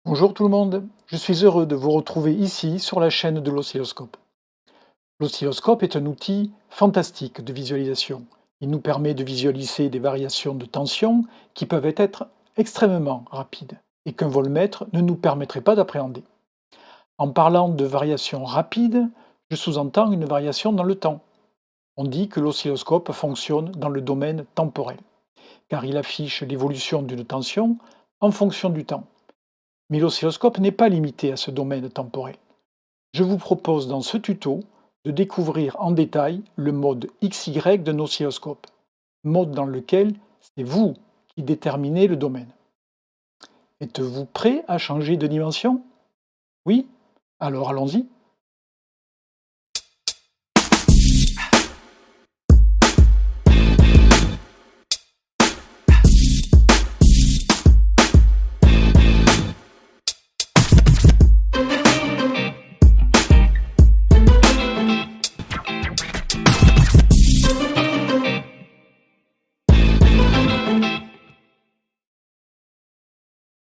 Bonjour tout le monde, je suis heureux de vous retrouver ici sur la chaîne de l'oscilloscope. L'oscilloscope est un outil fantastique de visualisation. Il nous permet de visualiser des variations de tension qui peuvent être extrêmement rapides et qu'un voltmètre ne nous permettrait pas d'appréhender. En parlant de variations rapides, je sous-entends une variation dans le temps. On dit que l'oscilloscope fonctionne dans le domaine temporel, car il affiche l'évolution d'une tension en fonction du temps. Mais l'oscilloscope n'est pas limité à ce domaine temporel. Je vous propose dans ce tuto de découvrir en détail le mode XY d'un oscilloscope, mode dans lequel c'est vous qui déterminez le domaine. Êtes-vous prêt à changer de dimension? Oui? Alors allons-y.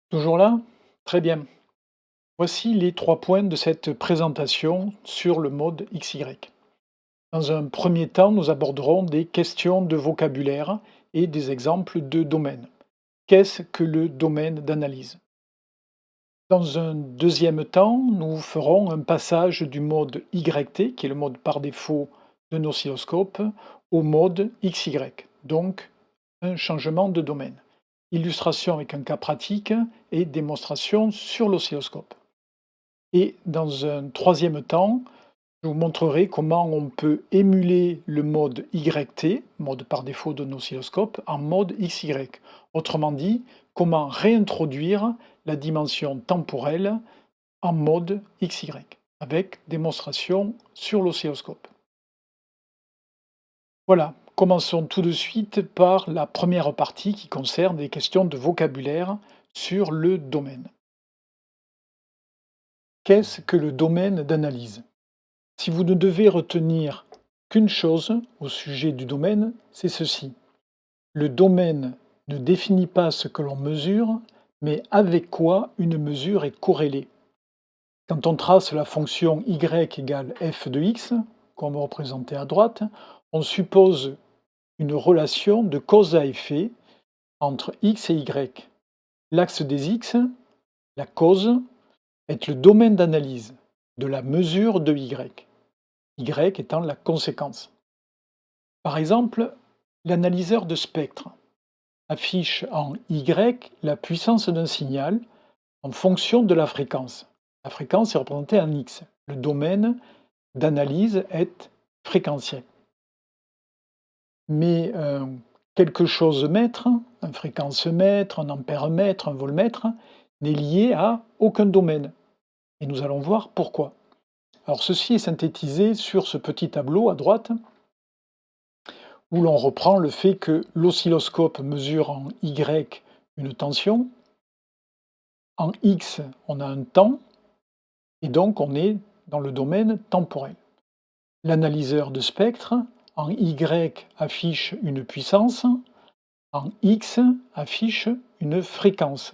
Toujours là? Très bien. Voici les 3 points de cette présentation sur le mode XY. Dans un premier temps, nous aborderons des questions de vocabulaire et des exemples de domaines. Qu'est-ce que le domaine d'analyse? Dans un deuxième temps, nous ferons un passage du mode YT, qui est le mode par défaut de nos oscilloscopes, au mode XY, donc un changement de domaine. Illustration avec un cas pratique et démonstration sur l'oscilloscope. Et dans un troisième temps, je vous montrerai comment on peut émuler le mode YT, mode par défaut de nos oscilloscopes, en mode XY. Autrement dit, comment réintroduire la dimension temporelle en mode XY, avec démonstration sur l'oscilloscope. Voilà, commençons tout de suite par la première partie qui concerne des questions de vocabulaire sur le domaine. Qu'est-ce que le domaine d'analyse? Si vous ne devez retenir qu'une chose au sujet du domaine, c'est ceci. Le domaine ne définit pas ce que l'on mesure, mais avec quoi une mesure est corrélée. Quand on trace la fonction y égale f de x, comme représenté à droite, on suppose une relation de cause à effet entre x et y. L'axe des x, la cause, est le domaine d'analyse de la mesure de y, y étant la conséquence. Par exemple, l'analyseur de spectre affiche en y la puissance d'un signal en fonction de la fréquence. La fréquence est représentée en x. Le domaine d'analyse est fréquentiel. Mais quelque chose mètre, un fréquence-mètre, un ampère-mètre, un voltmètre, n'est lié à aucun domaine. Et nous allons voir pourquoi. Alors ceci est synthétisé sur ce petit tableau à droite, où l'on reprend le fait que l'oscilloscope mesure en Y une tension, en X on a un temps, et donc on est dans le domaine temporel. L'analyseur de spectre, en Y affiche une puissance, en X affiche une fréquence.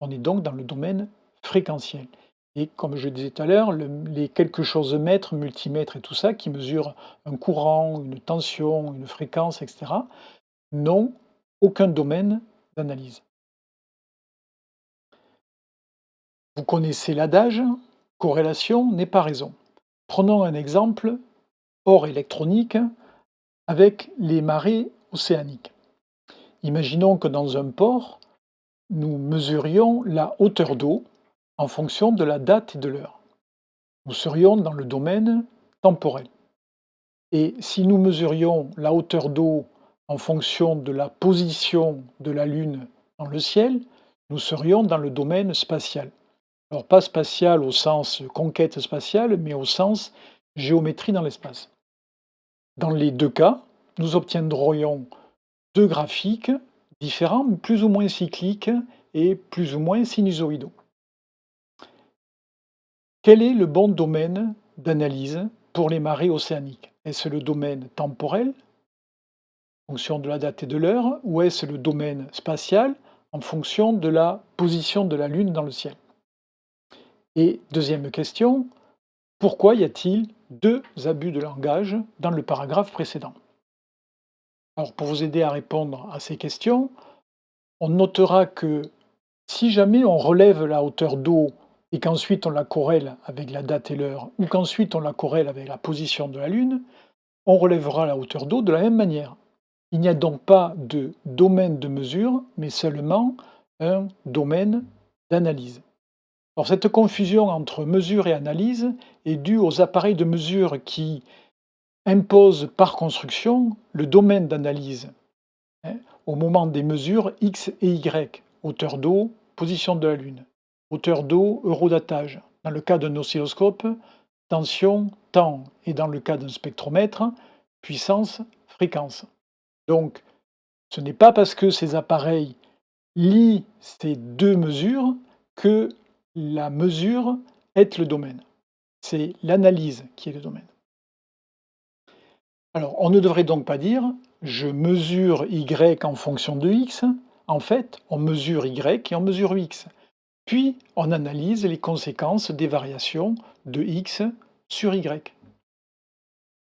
On est donc dans le domaine fréquentiel. Et comme je disais tout à l'heure, les quelque chose mètres, multimètres et tout ça, qui mesurent un courant, une tension, une fréquence, etc., n'ont aucun domaine d'analyse. Vous connaissez l'adage, corrélation n'est pas raison. Prenons un exemple hors électronique avec les marées océaniques. Imaginons que dans un port, nous mesurions la hauteur d'eau en fonction de la date et de l'heure. Nous serions dans le domaine temporel. Et si nous mesurions la hauteur d'eau en fonction de la position de la Lune dans le ciel, nous serions dans le domaine spatial. Alors pas spatial au sens conquête spatiale, mais au sens géométrie dans l'espace. Dans les deux cas, nous obtiendrions deux graphiques différents, plus ou moins cycliques et plus ou moins sinusoïdaux. Quel est le bon domaine d'analyse pour les marées océaniques? Est-ce le domaine temporel, en fonction de la date et de l'heure, ou est-ce le domaine spatial, en fonction de la position de la Lune dans le ciel? Et deuxième question, pourquoi y a-t-il deux abus de langage dans le paragraphe précédent? Alors pour vous aider à répondre à ces questions, on notera que si jamais on relève la hauteur d'eau et qu'ensuite on la corrèle avec la date et l'heure, ou qu'ensuite on la corrèle avec la position de la Lune, on relèvera la hauteur d'eau de la même manière. Il n'y a donc pas de domaine de mesure, mais seulement un domaine d'analyse. Alors cette confusion entre mesure et analyse est due aux appareils de mesure qui imposent par construction le domaine d'analyse, hein, au moment des mesures X et Y, hauteur d'eau, position de la Lune, hauteur d'eau, eurodatage. Dans le cas d'un oscilloscope, tension, temps, et dans le cas d'un spectromètre, puissance, fréquence. Donc, ce n'est pas parce que ces appareils lient ces deux mesures que la mesure est le domaine. C'est l'analyse qui est le domaine. Alors, on ne devrait donc pas dire je mesure Y en fonction de X. En fait, on mesure Y et on mesure X. Puis, on analyse les conséquences des variations de X sur Y.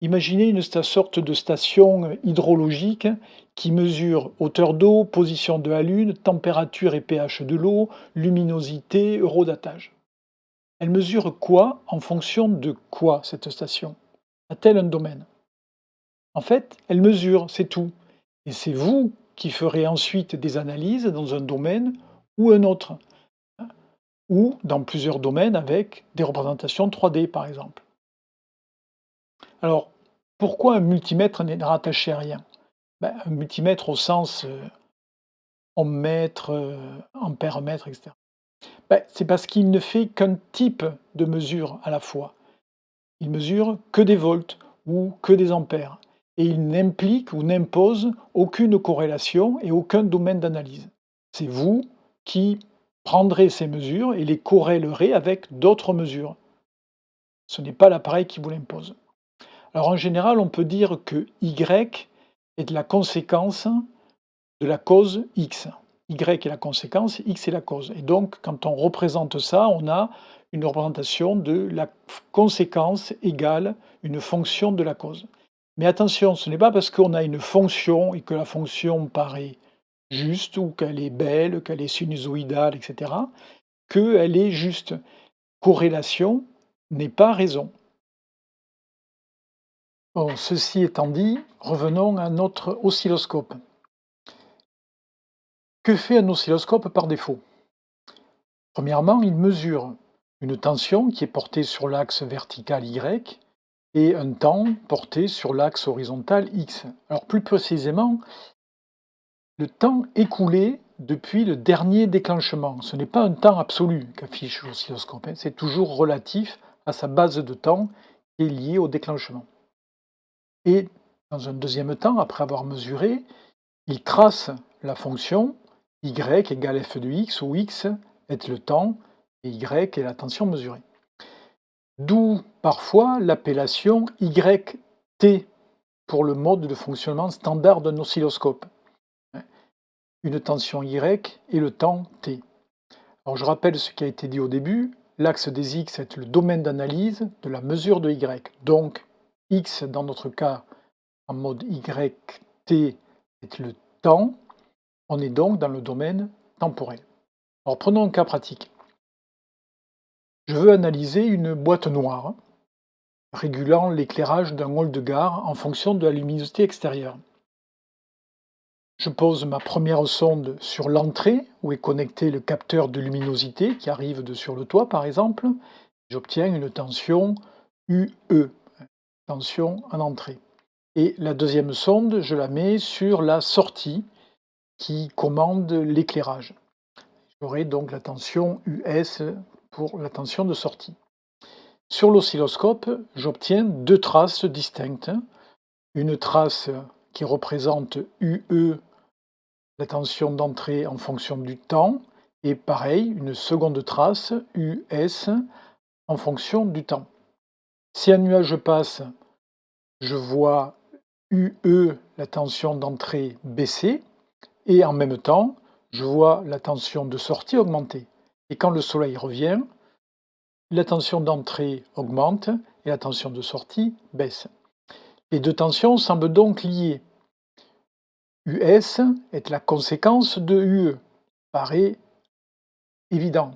Imaginez une sorte de station hydrologique qui mesure hauteur d'eau, position de la Lune, température et pH de l'eau, luminosité, eurodatage. Elle mesure quoi en fonction de quoi cette station? A-t-elle un domaine? En fait, elle mesure, c'est tout. Et c'est vous qui ferez ensuite des analyses dans un domaine ou un autre, hein, ou dans plusieurs domaines avec des représentations 3D par exemple. Alors, pourquoi un multimètre n'est rattaché à rien? Ben, un multimètre au sens ohm-mètre, ampère-mètre, etc. Ben, c'est parce qu'il ne fait qu'un type de mesure à la fois. Il mesure que des volts ou que des ampères. Et il n'implique ou n'impose aucune corrélation et aucun domaine d'analyse. C'est vous qui prendrez ces mesures et les corrélerez avec d'autres mesures. Ce n'est pas l'appareil qui vous l'impose. Alors en général, on peut dire que Y est la conséquence de la cause X. Y est la conséquence, X est la cause. Et donc, quand on représente ça, on a une représentation de la conséquence égale une fonction de la cause. Mais attention, ce n'est pas parce qu'on a une fonction et que la fonction paraît juste ou qu'elle est belle, qu'elle est sinusoïdale, etc., qu'elle est juste. Corrélation n'est pas raison. Bon, ceci étant dit, revenons à notre oscilloscope. Que fait un oscilloscope par défaut? Premièrement, il mesure une tension qui est portée sur l'axe vertical Y et un temps porté sur l'axe horizontal X. Alors plus précisément, le temps écoulé depuis le dernier déclenchement. Ce n'est pas un temps absolu qu'affiche l'oscilloscope, hein, c'est toujours relatif à sa base de temps qui est liée au déclenchement. Et dans un deuxième temps, après avoir mesuré, il trace la fonction y égale f de x, où x est le temps et y est la tension mesurée. D'où parfois l'appellation yt pour le mode de fonctionnement standard d'un oscilloscope. Une tension y et le temps t. Alors je rappelle ce qui a été dit au début, l'axe des x est le domaine d'analyse de la mesure de y. Donc x dans notre cas en mode yt est le temps, on est donc dans le domaine temporel. Alors prenons un cas pratique. Je veux analyser une boîte noire régulant l'éclairage d'un hall de gare en fonction de la luminosité extérieure. Je pose ma première sonde sur l'entrée où est connecté le capteur de luminosité qui arrive de sur le toit par exemple. J'obtiens une tension UE, tension en entrée. Et la deuxième sonde, je la mets sur la sortie qui commande l'éclairage. J'aurai donc la tension US pour la tension de sortie. Sur l'oscilloscope, j'obtiens deux traces distinctes. Une trace qui représente UE, la tension d'entrée en fonction du temps, et pareil, une seconde trace, US, en fonction du temps. Si un nuage passe, je vois UE, la tension d'entrée, baisser, et en même temps, je vois la tension de sortie augmenter. Et quand le soleil revient, la tension d'entrée augmente et la tension de sortie baisse. Les deux tensions semblent donc liées. US est la conséquence de UE, paraît évident.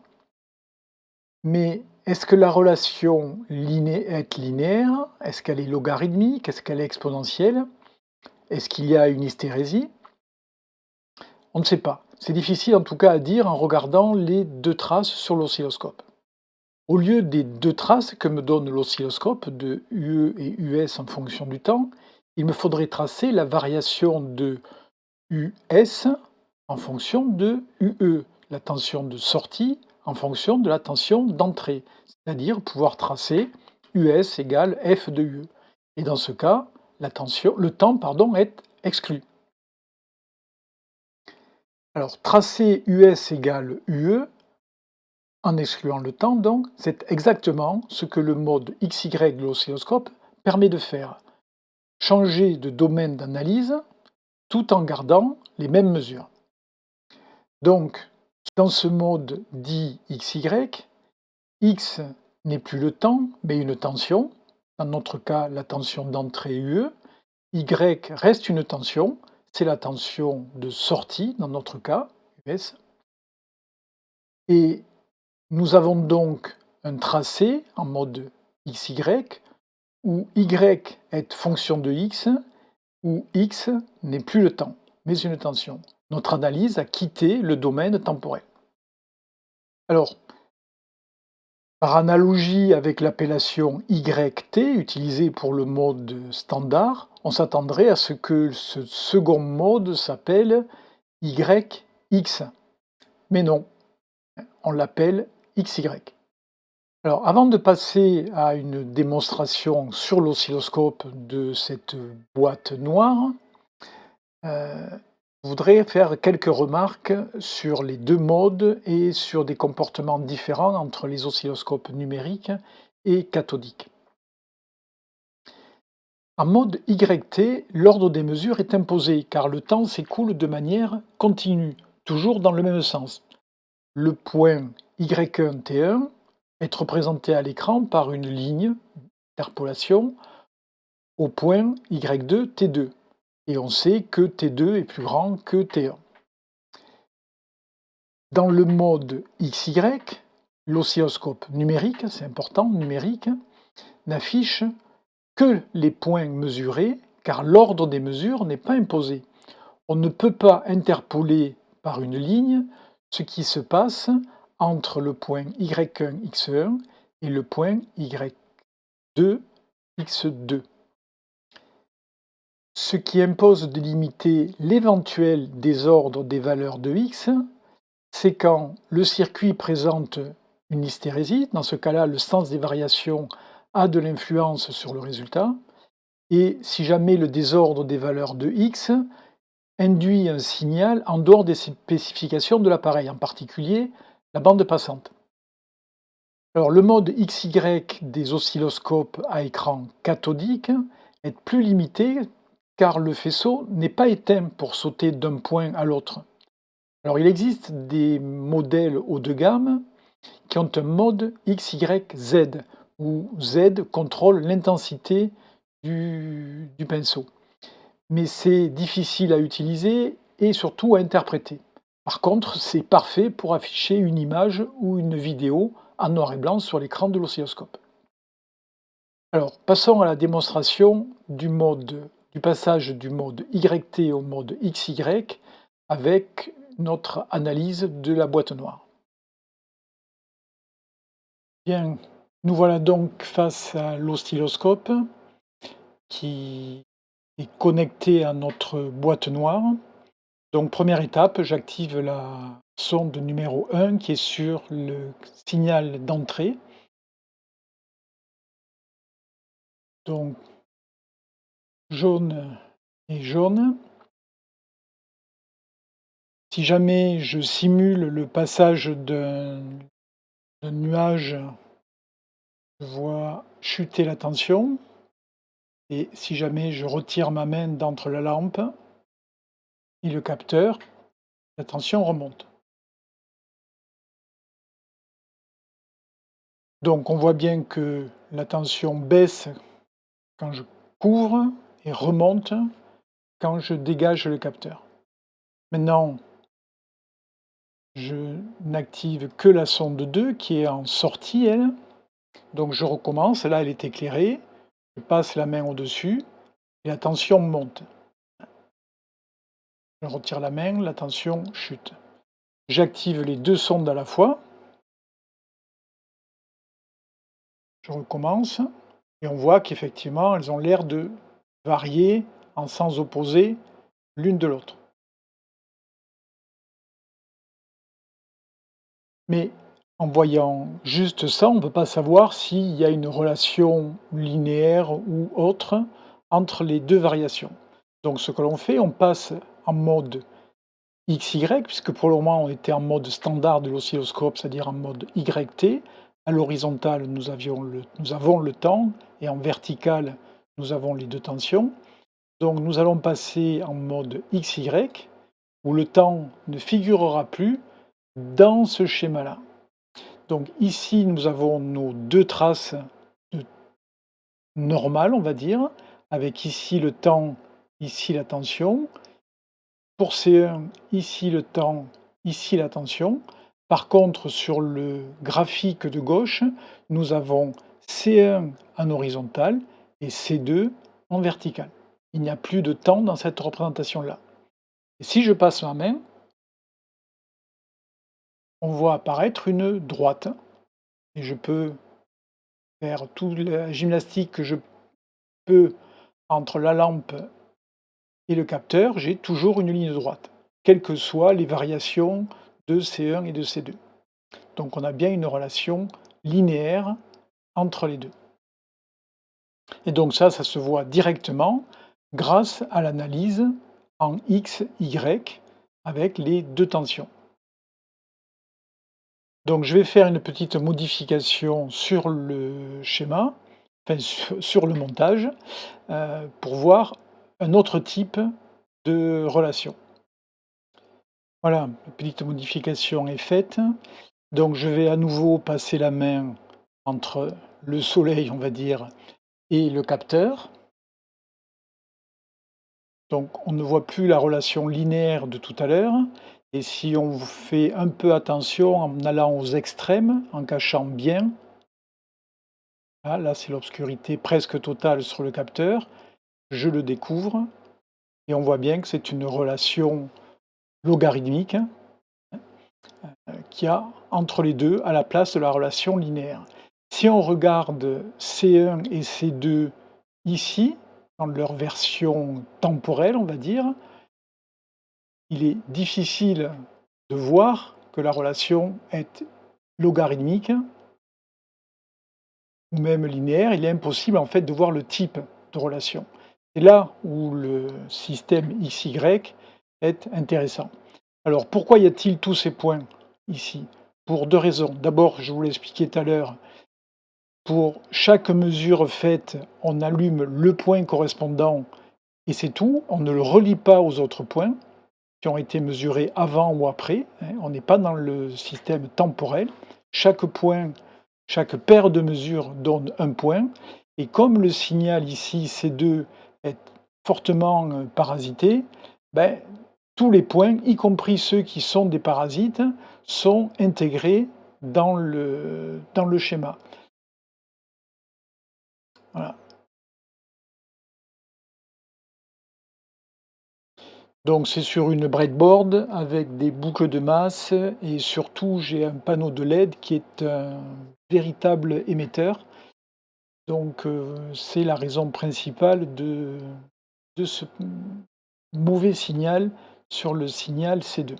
Mais est-ce que la relation est linéaire? Est-ce qu'elle est logarithmique? Est-ce qu'elle est exponentielle? Est-ce qu'il y a une hystérésie? On ne sait pas. C'est difficile en tout cas à dire en regardant les deux traces sur l'oscilloscope. Au lieu des deux traces que me donne l'oscilloscope de UE et US en fonction du temps, il me faudrait tracer la variation de US en fonction de UE, la tension de sortie en fonction de la tension d'entrée, c'est-à-dire pouvoir tracer US égale F de UE. Et dans ce cas, le temps est exclu. Alors, tracer US égale UE, en excluant le temps, donc, c'est exactement ce que le mode XY de l'oscilloscope permet de faire. Changer de domaine d'analyse tout en gardant les mêmes mesures. Donc, dans ce mode dit XY, X n'est plus le temps, mais une tension, dans notre cas la tension d'entrée UE, Y reste une tension, c'est la tension de sortie, dans notre cas, US, et nous avons donc un tracé en mode XY, où Y est fonction de X, où X n'est plus le temps, mais une tension. Notre analyse a quitté le domaine temporel. Alors, par analogie avec l'appellation YT utilisée pour le mode standard, on s'attendrait à ce que ce second mode s'appelle YX. Mais non, on l'appelle XY. Alors, avant de passer à une démonstration sur l'oscilloscope de cette boîte noire, je voudrais faire quelques remarques sur les deux modes et sur des comportements différents entre les oscilloscopes numériques et cathodiques. En mode YT, l'ordre des mesures est imposé car le temps s'écoule de manière continue, toujours dans le même sens. Le point Y1 T1 est représenté à l'écran par une ligne d'interpolation au point Y2 T2. Et on sait que T2 est plus grand que T1. Dans le mode XY, l'oscilloscope numérique, c'est important, numérique, n'affiche que les points mesurés car l'ordre des mesures n'est pas imposé. On ne peut pas interpoler par une ligne ce qui se passe entre le point Y1 X1 et le point Y2 X2. Ce qui impose de limiter l'éventuel désordre des valeurs de X, c'est quand le circuit présente une hystérésie, dans ce cas-là, le sens des variations a de l'influence sur le résultat, et si jamais le désordre des valeurs de X induit un signal en dehors des spécifications de l'appareil, en particulier la bande passante. Alors, le mode XY des oscilloscopes à écran cathodique est plus limité car le faisceau n'est pas éteint pour sauter d'un point à l'autre. Alors, il existe des modèles haut de gamme qui ont un mode XYZ, où Z contrôle l'intensité du pinceau. Mais c'est difficile à utiliser et surtout à interpréter. Par contre, c'est parfait pour afficher une image ou une vidéo en noir et blanc sur l'écran de l'oscilloscope. Alors, passons à la démonstration du passage du mode YT au mode XY avec notre analyse de la boîte noire. Bien, nous voilà donc face à l'oscilloscope qui est connecté à notre boîte noire. Donc première étape, j'active la sonde numéro 1 qui est sur le signal d'entrée. Donc jaune et jaune. Si jamais je simule le passage d'un nuage, je vois chuter la tension. Et si jamais je retire ma main d'entre la lampe et le capteur, la tension remonte. Donc on voit bien que la tension baisse quand je couvre et remonte quand je dégage le capteur. Maintenant, je n'active que la sonde 2 qui est en sortie, elle. Donc je recommence, là elle est éclairée, je passe la main au-dessus et la tension monte. Je retire la main, la tension chute. J'active les 2 sondes à la fois, je recommence et on voit qu'effectivement elles ont l'air de varier en sens opposé l'une de l'autre. Mais en voyant juste ça, on ne peut pas savoir s'il y a une relation linéaire ou autre entre les 2 variations. Donc ce que l'on fait, on passe en mode XY, puisque pour le moment on était en mode standard de l'oscilloscope, c'est-à-dire en mode YT. À l'horizontale, nous avons le temps et en vertical, nous avons les 2 tensions. Donc nous allons passer en mode XY, où le temps ne figurera plus dans ce schéma-là. Donc ici, nous avons nos 2 traces de normales, on va dire, avec ici le temps, ici la tension. Pour C1, ici le temps, ici la tension. Par contre, sur le graphique de gauche, nous avons C1 en horizontal et C2 en vertical. Il n'y a plus de temps dans cette représentation-là. Et si je passe ma main, on voit apparaître une droite et je peux faire toute la gymnastique que je peux entre la lampe et le capteur, j'ai toujours une ligne droite, quelles que soient les variations de C1 et de C2. Donc on a bien une relation linéaire entre les deux. Et donc ça se voit directement grâce à l'analyse en X, Y avec les 2 tensions. Donc je vais faire une petite modification sur le schéma, enfin sur le montage, pour voir un autre type de relation. Voilà, la petite modification est faite. Donc je vais à nouveau passer la main entre le soleil, on va dire, et le capteur. Donc on ne voit plus la relation linéaire de tout à l'heure. Et si on fait un peu attention en allant aux extrêmes, en cachant bien, là c'est l'obscurité presque totale sur le capteur, je le découvre et on voit bien que c'est une relation logarithmique qu'il y a entre les deux à la place de la relation linéaire. Si on regarde C1 et C2 ici, dans leur version temporelle, on va dire, il est difficile de voir que la relation est logarithmique ou même linéaire. Il est impossible en fait de voir le type de relation. C'est là où le système XY est intéressant. Alors pourquoi y a-t-il tous ces points ici? Pour 2 raisons. D'abord, je vous l'ai expliqué tout à l'heure, pour chaque mesure faite, on allume le point correspondant et c'est tout. On ne le relie pas aux autres points qui ont été mesurés avant ou après, hein. On n'est pas dans le système temporel. Chaque point, chaque paire de mesures donne un point et comme le signal ici C2 est fortement, parasité, ben, tous les points, y compris ceux qui sont des parasites, sont intégrés dans le schéma. Voilà. Donc c'est sur une breadboard avec des boucles de masse et surtout j'ai un panneau de LED qui est un véritable émetteur. Donc c'est la raison principale de ce mauvais signal sur le signal C2.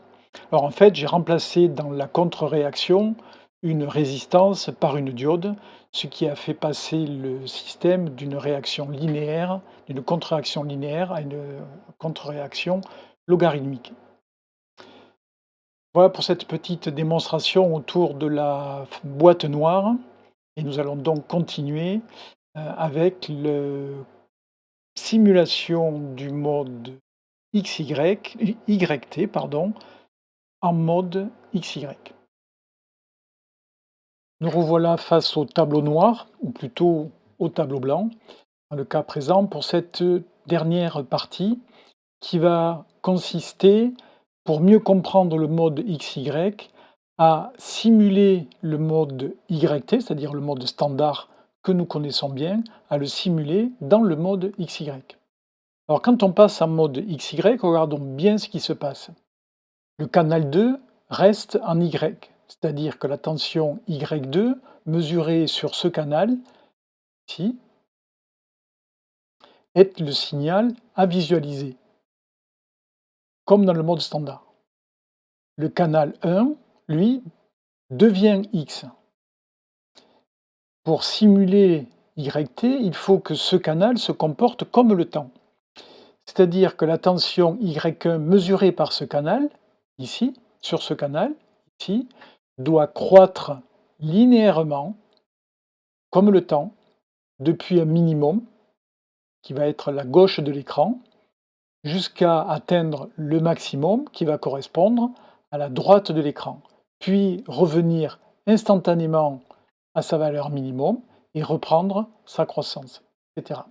Alors en fait, j'ai remplacé dans la contre-réaction une résistance par une diode, ce qui a fait passer le système d'une réaction linéaire, d'une contre-réaction linéaire à une contre-réaction logarithmique. Voilà pour cette petite démonstration autour de la boîte noire et nous allons donc continuer, avec le simulation du mode YT pardon, en mode XY. Nous revoilà face au tableau noir, ou plutôt au tableau blanc, dans le cas présent pour cette dernière partie qui va consister, pour mieux comprendre le mode XY, à simuler le mode YT, c'est-à-dire le mode standard que nous connaissons bien, à le simuler dans le mode XY. Alors quand on passe en mode XY, regardons bien ce qui se passe. Le canal 2 reste en Y, c'est-à-dire que la tension Y2 mesurée sur ce canal, ici, est le signal à visualiser, comme dans le mode standard. Le canal 1, lui, devient X. Pour simuler YT, il faut que ce canal se comporte comme le temps. C'est-à-dire que la tension Y1 mesurée par ce canal, ici, sur ce canal, ici, doit croître linéairement, comme le temps, depuis un minimum, qui va être la gauche de l'écran, jusqu'à atteindre le maximum, qui va correspondre à la droite de l'écran, puis revenir instantanément à sa valeur minimum et reprendre sa croissance, etc.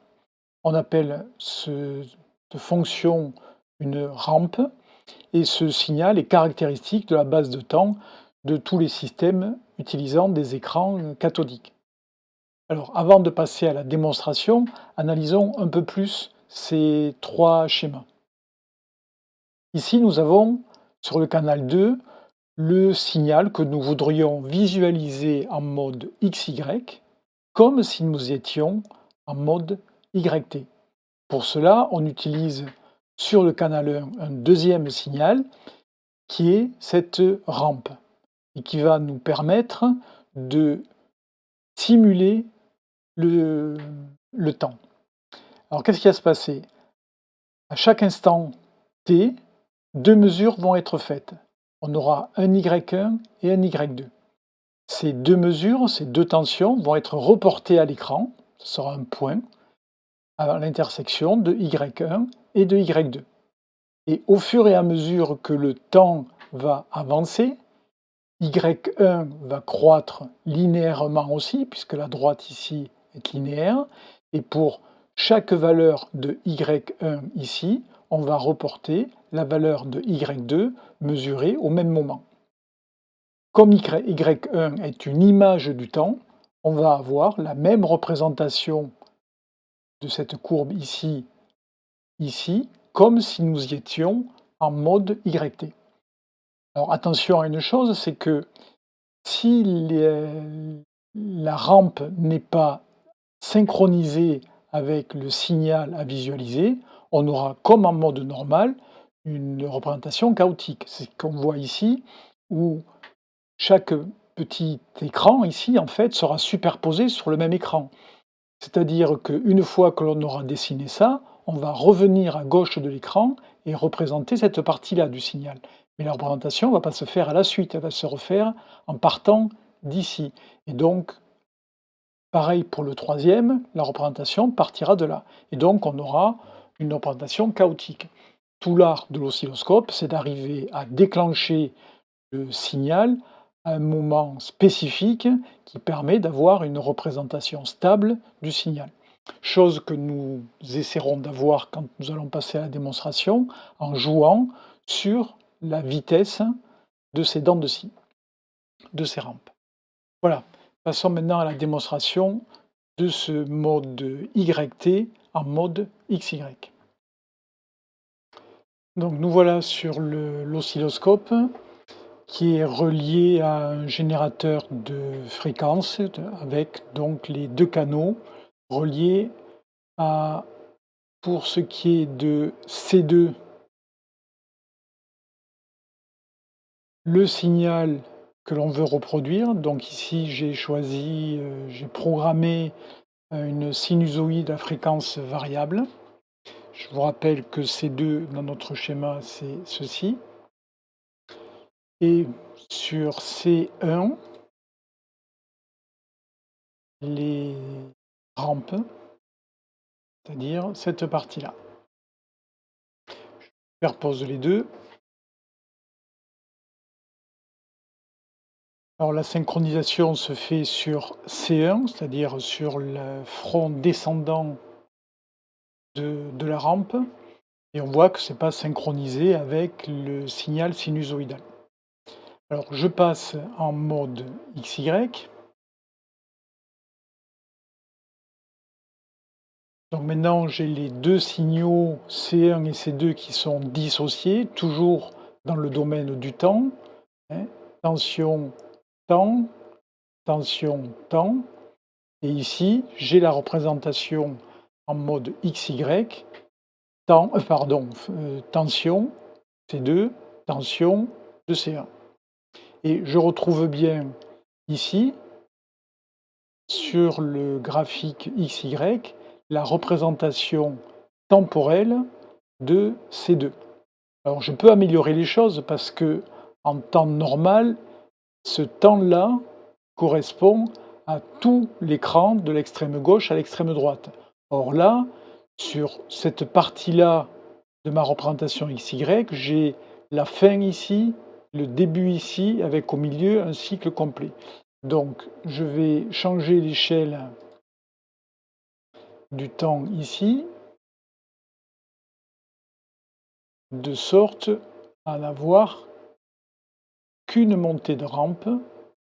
On appelle cette fonction une rampe, et ce signal est caractéristique de la base de temps de tous les systèmes utilisant des écrans cathodiques. Alors, avant de passer à la démonstration, analysons un peu plus ces trois schémas. Ici, nous avons, sur le canal 2, le signal que nous voudrions visualiser en mode XY, comme si nous étions en mode YT. Pour cela, on utilise sur le canal 1 un deuxième signal qui est cette rampe et qui va nous permettre de simuler le temps. Alors qu'est-ce qui va se passer? À chaque instant t, deux mesures vont être faites. On aura un Y1 et un Y2. Ces deux mesures, ces deux tensions vont être reportées à l'écran, ce sera un point, à l'intersection de Y1 et de Y2. Et au fur et à mesure que le temps va avancer, Y1 va croître linéairement aussi, puisque la droite ici est linéaire, et pour chaque valeur de Y1 ici, on va reporter la valeur de Y2 mesurée au même moment. Comme Y1 est une image du temps, on va avoir la même représentation de cette courbe ici, ici, comme si nous y étions en mode YT. Alors attention à une chose, c'est que si la rampe n'est pas synchronisée avec le signal à visualiser, on aura, comme en mode normal, une représentation chaotique. C'est ce qu'on voit ici, où chaque petit écran ici, en fait, sera superposé sur le même écran. C'est-à-dire qu'une fois que l'on aura dessiné ça, on va revenir à gauche de l'écran et représenter cette partie-là du signal. Mais la représentation ne va pas se faire à la suite, elle va se refaire en partant d'ici. Et donc, pareil pour le troisième, la représentation partira de là. Et donc, on aura une représentation chaotique. Tout l'art de l'oscilloscope, c'est d'arriver à déclencher le signal à un moment spécifique qui permet d'avoir une représentation stable du signal. Chose que nous essaierons d'avoir quand nous allons passer à la démonstration en jouant sur la vitesse de ces dents de scie, de ces rampes. Voilà, passons maintenant à la démonstration de ce mode YT en mode XY. Donc nous voilà sur l'oscilloscope qui est relié à un générateur de fréquences avec donc les deux canaux reliés à, pour ce qui est de C2, le signal que l'on veut reproduire. Donc ici j'ai choisi, j'ai programmé une sinusoïde à fréquence variable. Je vous rappelle que C2 dans notre schéma c'est ceci. Et sur C1, les rampes, c'est-à-dire cette partie-là. Je superpose les deux. Alors la synchronisation se fait sur C1, c'est-à-dire sur le front descendant de la rampe, et on voit que c'est pas synchronisé avec le signal sinusoïdal. Alors je passe en mode XY. Donc maintenant j'ai les 2 signaux C1 et C2 qui sont dissociés, toujours dans le domaine du temps, hein. Tension, temps, tension, temps, et ici j'ai la représentation en mode XY, tension C2, tension de C1. Et je retrouve bien ici, sur le graphique XY, la représentation temporelle de C2. Alors je peux améliorer les choses parce que en temps normal, ce temps-là correspond à tout l'écran de l'extrême gauche à l'extrême droite. Or là, sur cette partie-là de ma représentation XY, j'ai la fin ici, le début ici, avec au milieu un cycle complet. Donc je vais changer l'échelle du temps ici, de sorte à n'avoir qu'une montée de rampe,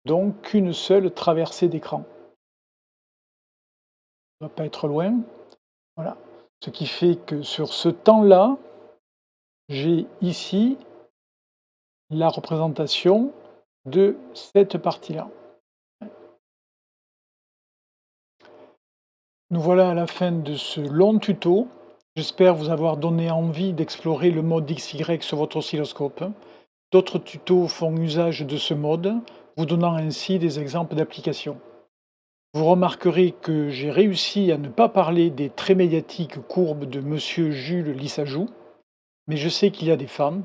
donc qu'une seule traversée d'écran. Ça ne va pas être loin. Voilà. Ce qui fait que sur ce temps-là, j'ai ici la représentation de cette partie-là. Nous voilà à la fin de ce long tuto. J'espère vous avoir donné envie d'explorer le mode XY sur votre oscilloscope. D'autres tutos font usage de ce mode, vous donnant ainsi des exemples d'applications. Vous remarquerez que j'ai réussi à ne pas parler des très médiatiques courbes de Monsieur Jules Lissajou, mais je sais qu'il y a des fans,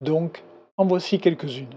donc en voici quelques-unes.